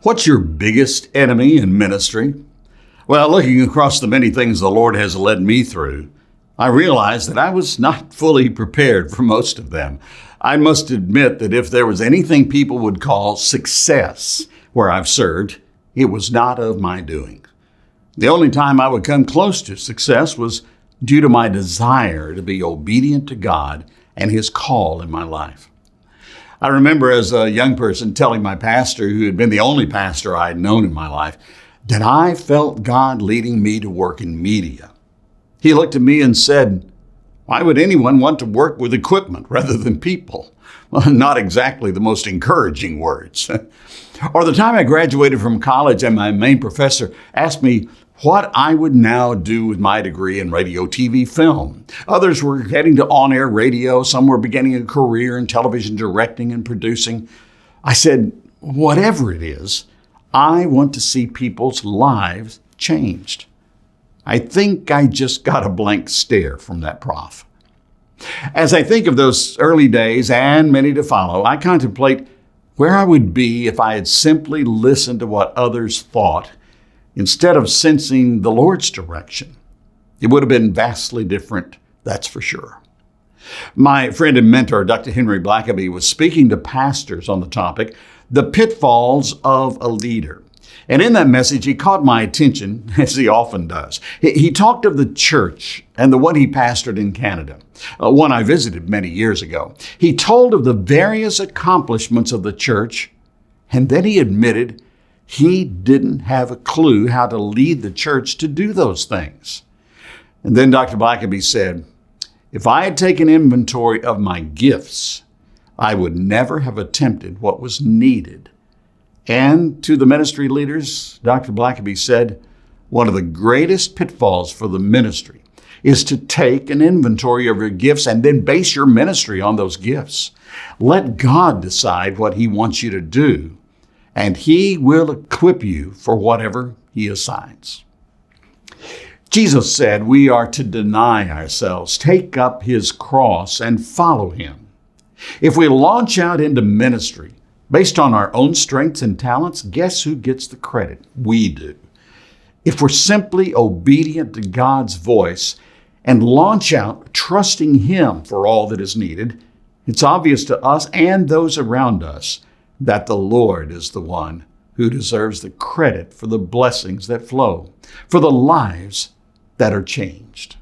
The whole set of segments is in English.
What's your biggest enemy in ministry? Well, looking across the many things the Lord has led me through, I realized that I was not fully prepared for most of them. I must admit that if there was anything people would call success where I've served, it was not of my doing. The only time I would come close to success was due to my desire to be obedient to God and His call in my life. I remember as a young person telling my pastor, who had been the only pastor I had known in my life, that I felt God leading me to work in media. He looked at me and said, "Why would anyone want to work with equipment rather than people?" Well, not exactly the most encouraging words. Or the time I graduated from college and my main professor asked me what I would now do with my degree in radio, TV, film. Others were heading to on-air radio. Some were beginning a career in television directing and producing. I said, whatever it is, I want to see people's lives changed. I think I just got a blank stare from that prof. As I think of those early days and many to follow, I contemplate where I would be if I had simply listened to what others thought instead of sensing the Lord's direction. It would have been vastly different, that's for sure. My friend and mentor, Dr. Henry Blackaby, was speaking to pastors on the topic, the pitfalls of a leader. And in that message, he caught my attention, as he often does. He talked of the church and the one he pastored in Canada, one I visited many years ago. He told of the various accomplishments of the church, and then he admitted he didn't have a clue how to lead the church to do those things. And then Dr. Blackaby said, if I had taken inventory of my gifts, I would never have attempted what was needed. And to the ministry leaders, Dr. Blackaby said, one of the greatest pitfalls for the ministry is to take an inventory of your gifts and then base your ministry on those gifts. Let God decide what He wants you to do, and He will equip you for whatever He assigns. Jesus said we are to deny ourselves, take up His cross, and follow Him. If we launch out into ministry based on our own strengths and talents, guess who gets the credit? We do. If we're simply obedient to God's voice and launch out trusting Him for all that is needed, it's obvious to us and those around us that the Lord is the one who deserves the credit for the blessings that flow, for the lives that are changed.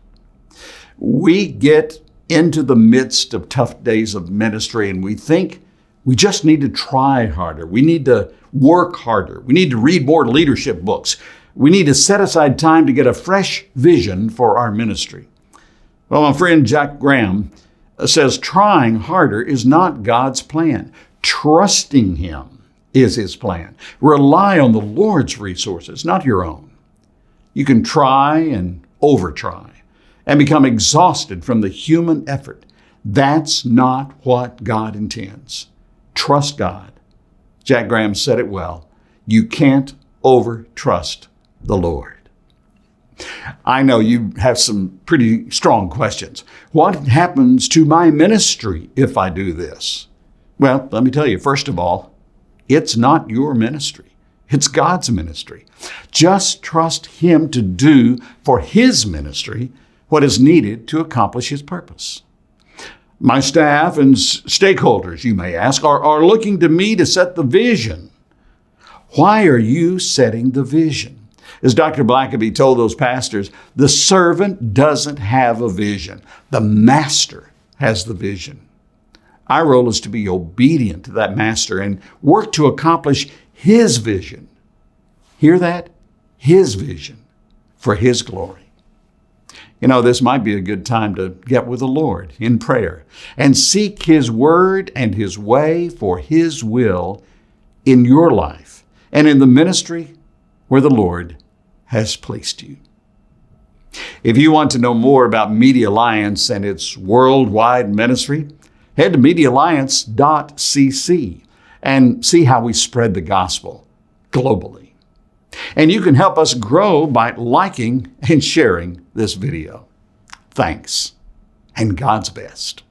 We get into the midst of tough days of ministry and we think we just need to try harder. We need to work harder. We need to read more leadership books. We need to set aside time to get a fresh vision for our ministry. Well, my friend Jack Graham says trying harder is not God's plan. Trusting Him is His plan. Rely on the Lord's resources, not your own. You can try and over-try and become exhausted from the human effort. That's not what God intends. Trust God. Jack Graham said it well. You can't over-trust the Lord. I know you have some pretty strong questions. What happens to my ministry if I do this? Well, let me tell you, first of all, it's not your ministry. It's God's ministry. Just trust Him to do for His ministry what is needed to accomplish His purpose. My staff and stakeholders, you may ask, are looking to me to set the vision. Why are you setting the vision? As Dr. Blackaby told those pastors, the servant doesn't have a vision. The master has the vision. Our role is to be obedient to that master and work to accomplish His vision. Hear that? His vision for His glory. You know, this might be a good time to get with the Lord in prayer and seek His word and His way for His will in your life and in the ministry where the Lord has placed you. If you want to know more about MEDIAlliance and its worldwide ministry, head to MEDIAlliance.cc and see how we spread the gospel globally. And you can help us grow by liking and sharing this video. Thanks, and God's best.